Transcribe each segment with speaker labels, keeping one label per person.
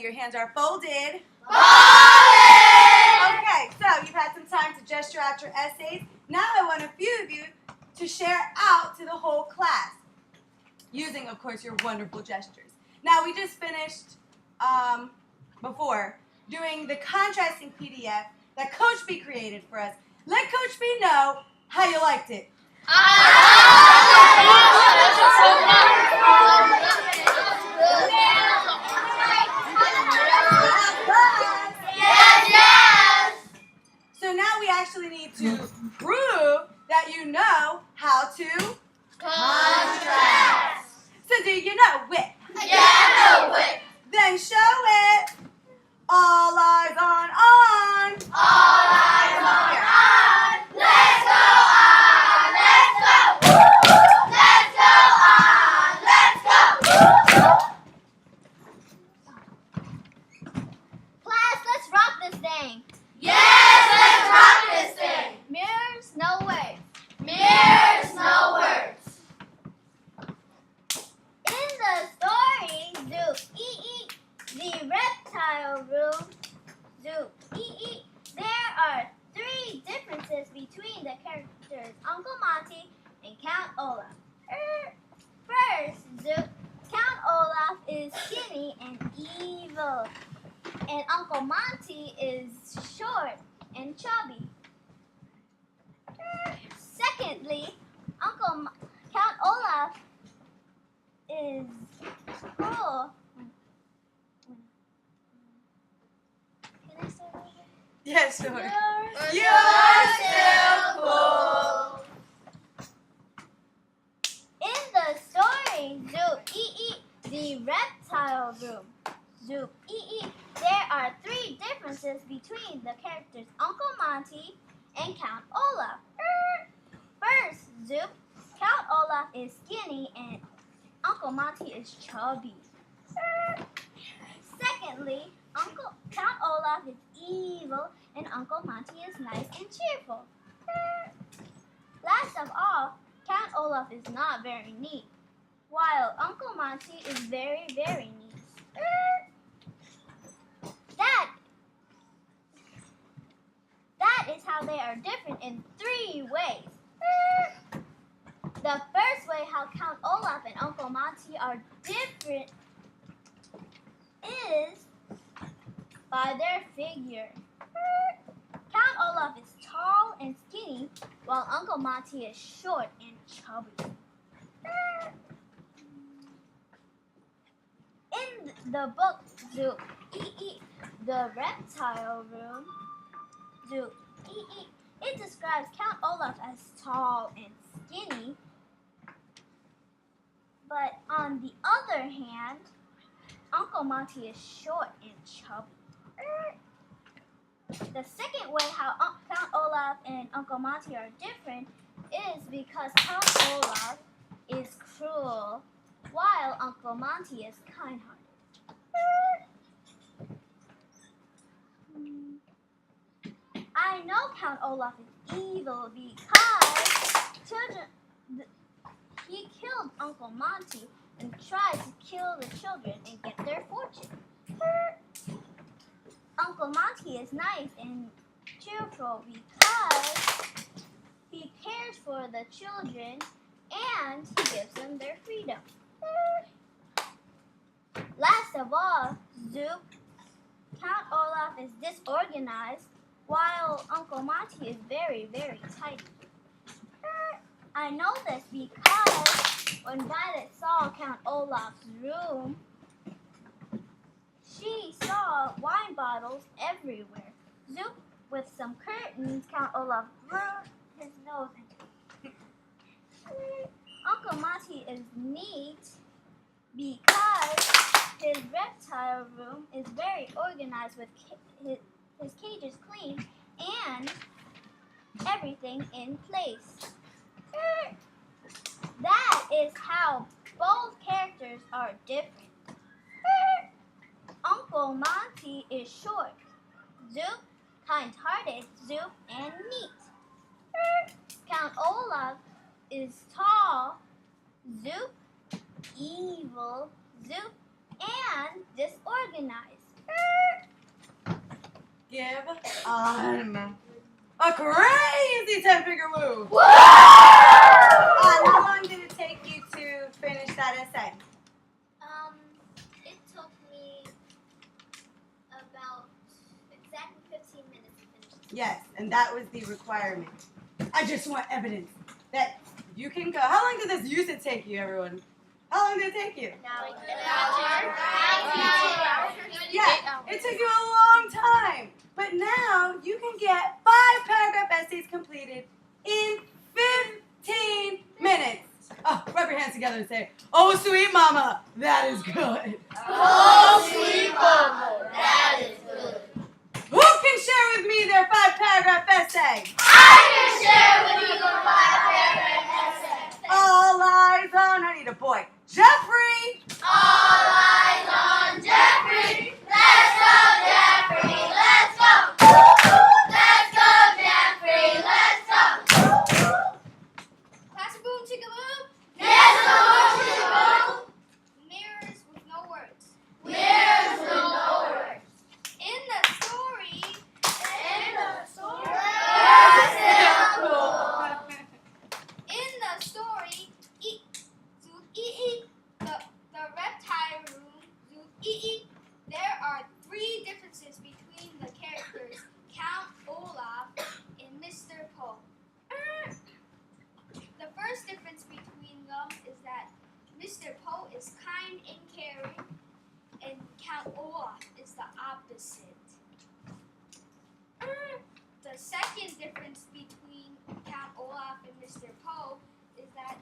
Speaker 1: your hands are folded.
Speaker 2: Folded!
Speaker 1: Okay, so you've had some time to gesture out your essays. Now I want a few of you to share out to the whole class, using, of course, your wonderful gestures. Now, we just finished before doing the contrasting PDF that Coach B created for us. Let Coach B know how you liked it.
Speaker 2: Yes!
Speaker 1: So now we actually need to prove that you know how to
Speaker 2: Contrast!
Speaker 1: So do you know whip?
Speaker 2: Yeah, I know whip!
Speaker 1: Then show it. All eyes on on.
Speaker 2: All eyes on! Let's go on! Let's go! Let's go on! Let's go!
Speaker 3: Class, let's rock this thing.
Speaker 2: Yes, let's rock this thing!
Speaker 3: Mirrors, no way.
Speaker 2: Mirrors, no words.
Speaker 3: In the story, Zoo the reptile room, Zoo there are three differences between the characters Uncle Monty and Count Olaf. First, Zoo, Count Olaf is skinny and evil, and Uncle Monty is short and chubby. Secondly, Count Olaf is cruel. Can I start over?
Speaker 1: Yes, sure.
Speaker 2: You're still cool.
Speaker 3: In the story, Zoo the reptile room, Zoo there are three differences between the characters Uncle Monty and Count Olaf. First, Zoo, Count Olaf is skinny and Uncle Monty is chubby. Secondly, Count Olaf is evil and Uncle Monty is nice and cheerful. Last of all, Count Olaf is not very neat, while Uncle Monty is very, very neat. That is how they are different in three ways. The first way how Count Olaf and Uncle Monty are different is by their figure. Count Olaf is tall and skinny, while Uncle Monty is short and chubby. In the book Zoo the reptile room, Zoo it describes Count Olaf as tall and skinny, but on the other hand, Uncle Monty is short and chubby. The second way how Count Olaf and Uncle Monty are different is because Count Olaf is cruel, while Uncle Monty is kind-hearted. I know Count Olaf is evil because he killed Uncle Monty and tried to kill the children and get their fortune. Uncle Monty is nice and cheerful because he cares for the children and he gives them their freedom. Last of all, Zoop, Count Olaf is disorganized while Uncle Monty is very, very tidy. I know this because when Violet saw Count Olaf's room, she saw wine bottles everywhere. Zoop, with some curtains, Count Olaf blew his nose into it. Uncle Monty is neat because his reptile room is very organized with his cage is clean and everything in place. That is how both characters are different. Uncle Monty is short, Zoop, kind-hearted, Zoop, and neat. Count Olaf is tall, Zoop, evil, Zoop, and disorganized,
Speaker 1: give a crazy 10-finger woo.
Speaker 2: Woo!
Speaker 1: How long did it take you to finish that essay?
Speaker 3: It took me about exactly 15 minutes to finish it.
Speaker 1: Yes, and that was the requirement. I just want evidence that you can go. How long did this used to take you, everyone? How long did it take you? Yeah, it took you a long time. But now you can get 5-paragraph essays completed in 15 minutes. Oh, rub your hands together and say, "Oh, sweet mama, that is good."
Speaker 2: Oh, sweet mama, that is good.
Speaker 1: Who can share with me their 5-paragraph essay?
Speaker 2: I can share with you the 5-paragraph essay.
Speaker 1: All eyes on, I need a boy. Jeffrey!
Speaker 2: All eyes on Jeffrey. Let's go, Jeffrey. Let's go. Let's go, Jeffrey. Let's go.
Speaker 3: Class of boom, chicka boom.
Speaker 2: Yes, the boom.
Speaker 3: Mirrors with no words.
Speaker 2: Mirrors with no words.
Speaker 3: In the story,
Speaker 2: We're still cool.
Speaker 3: the reptile room, Zoo there are 3 differences between the characters Count Olaf and Mr. Poe. The first difference between them is that Mr. Poe is kind and caring, and Count Olaf is the opposite. The second difference between Count Olaf and Mr. Poe is that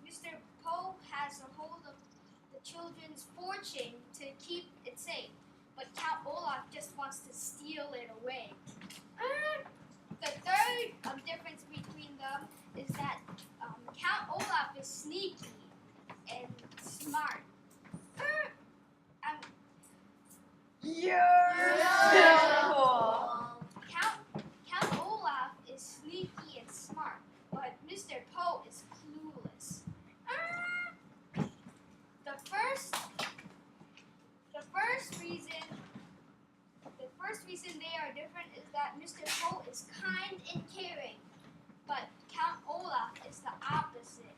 Speaker 3: Mr. Poe has a hold of the children's fortune to keep it safe, but Count Olaf just wants to steal it away. The third difference between them is that Count Olaf is sneaky and smart.
Speaker 1: You're so cool.
Speaker 3: Count Olaf is sneaky and smart, but Mr. Poe is clueless. The first reason they are different is that Mr. Poe is kind and caring, but Count Olaf is the opposite.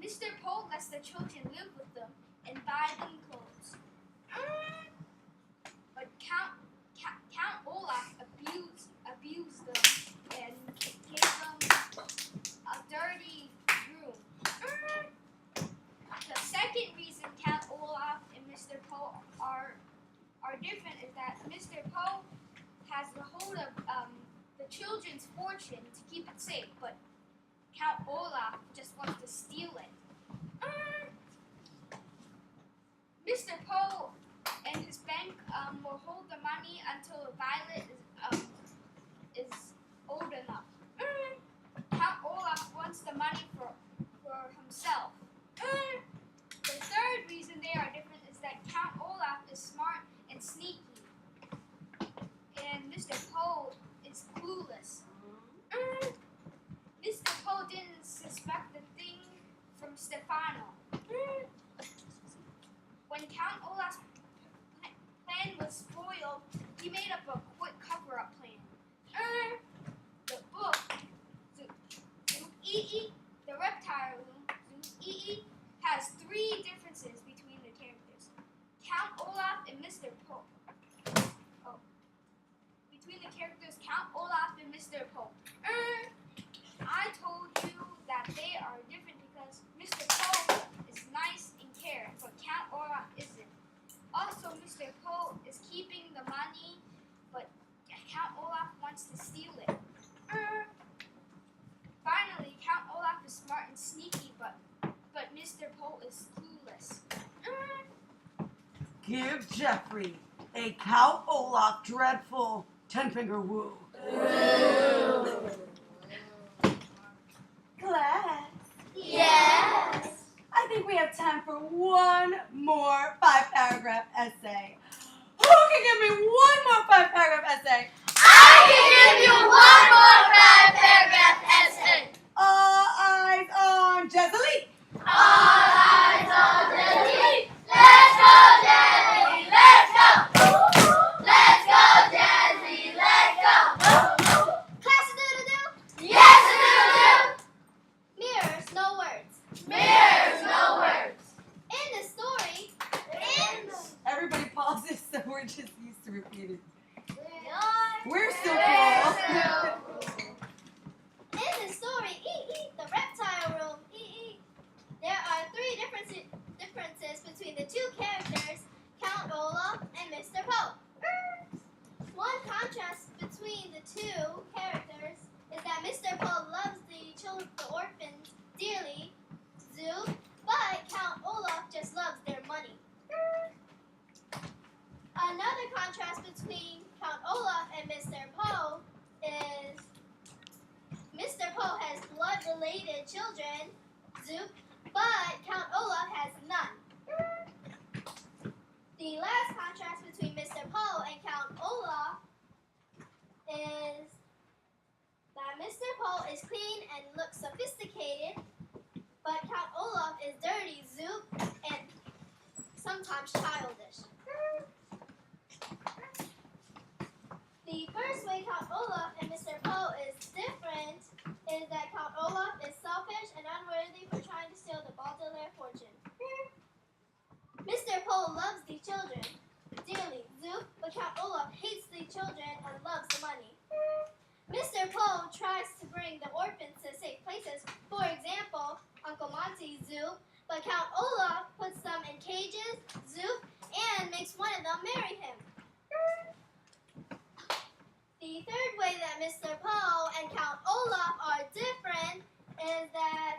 Speaker 3: Mr. Poe lets the children live with them and buy them clothes. But Count Olaf abused them and gave them a dirty room. The second reason Count Olaf and Mr. Poe are different is that Mr. Poe has the hold of the children's fortune to keep it safe, but Count Olaf just wants to steal it. Mr. Poe and his bank will hold the money until Violet is old enough. Count Olaf wants the money for himself. The third reason they are different is that Count Olaf is smart and sneaky, and Mr. Poe is clueless. Mr. Poe didn't suspect the thing from Stefano. When Count Olaf's plan was spoiled, he made up a quick cover-up plan. The book, Zoo the reptile room, Zoo has 3 differences between the characters. Count Olaf and Mr. Poe. Between the characters Count Olaf and Mr. Poe. I told you that they are different because Mr. Poe is nice and caring, but Count Olaf isn't. Also, Mr. Poe is keeping the money, but Count Olaf wants to steal it. Finally, Count Olaf is smart and sneaky, but Mr. Poe is clueless.
Speaker 1: Give Jeffrey a Count Olaf dreadful 10-finger woo. Class,
Speaker 2: Yes.
Speaker 1: I think we have time for one more 5-paragraph essay. Who can give me one more 5-paragraph essay?
Speaker 2: I can give you one more 5-paragraph essay.
Speaker 1: All eyes on Jesseline.
Speaker 2: All eyes on Jesse. Let's go, Jesse.
Speaker 3: children, Zoop, but Count Olaf has none. The last contrast between Mr. Poe and Count Olaf is that Mr. Poe is clean and looks sophisticated, but Count Olaf is dirty, Zoop, and sometimes childish. The first way Count Olaf and Mr. Poe is different is that Count Olaf is selfish and unworthy for trying to steal the Baudelaire fortune. Mr. Poe loves the children dearly, Zoop, but Count Olaf hates the children and loves the money. Mr. Poe tries to bring the orphans to safe places, for example, Uncle Monty, Zoop, but Count Olaf puts them in cages, Zoop, and makes one of them marry him. The third way that Mr. Poe and Count Olaf are different is that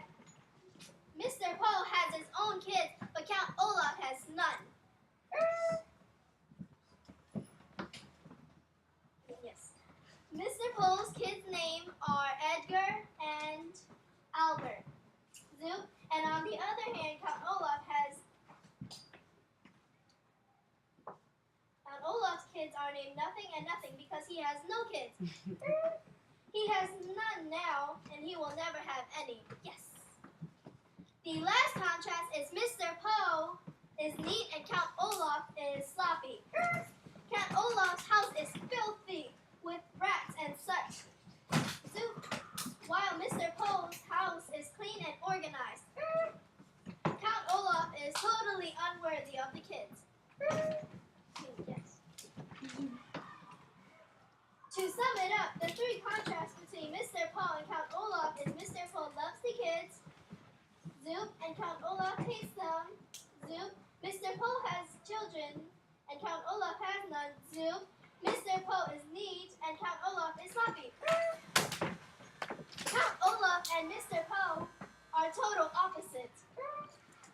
Speaker 3: Mr. Poe has his own kids, but Count Olaf has none. Yes. Mr. Poe's kids' names are Edgar and Albert. Zoop. And on the other hand, Count Olaf's kids are named Nothing and Nothing because he has no kids. He has none now, and he will never have any. Yes. The last contrast is Mr. Poe is neat and Count Olaf is sloppy. Count Olaf's house is filthy with rats and such. Zoop. While Mr. Poe's house is clean and organized. Count Olaf is totally unworthy of the kids. Yes. To sum it up, the three contrasts between Mr. Poe and Count Olaf is Mr. Poe loves the kids, Zoop, and Count Olaf hates them, Zoop. Mr. Poe has children, and Count Olaf has none, Zoop. Mr. Poe is neat, and Count Olaf is sloppy. Count Olaf and Mr. Poe are total opposites.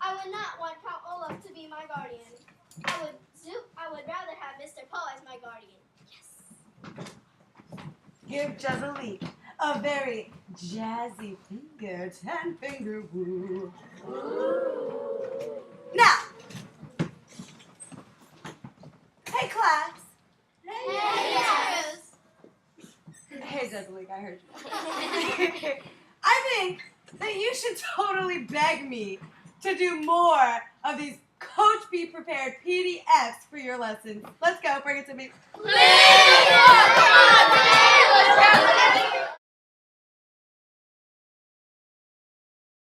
Speaker 3: I would not want Count Olaf to be my guardian. I would rather have Mr. Poe as my guardian. Yes.
Speaker 1: Give Jazalique a very jazzy finger, 10-finger woo. Now, hey class.
Speaker 3: Hey,
Speaker 1: Hey Jazalique, I heard you. I think that you should totally beg me to do more of these Coach Be Prepared PDFs for your lessons. Let's go, bring it to me.
Speaker 2: Please,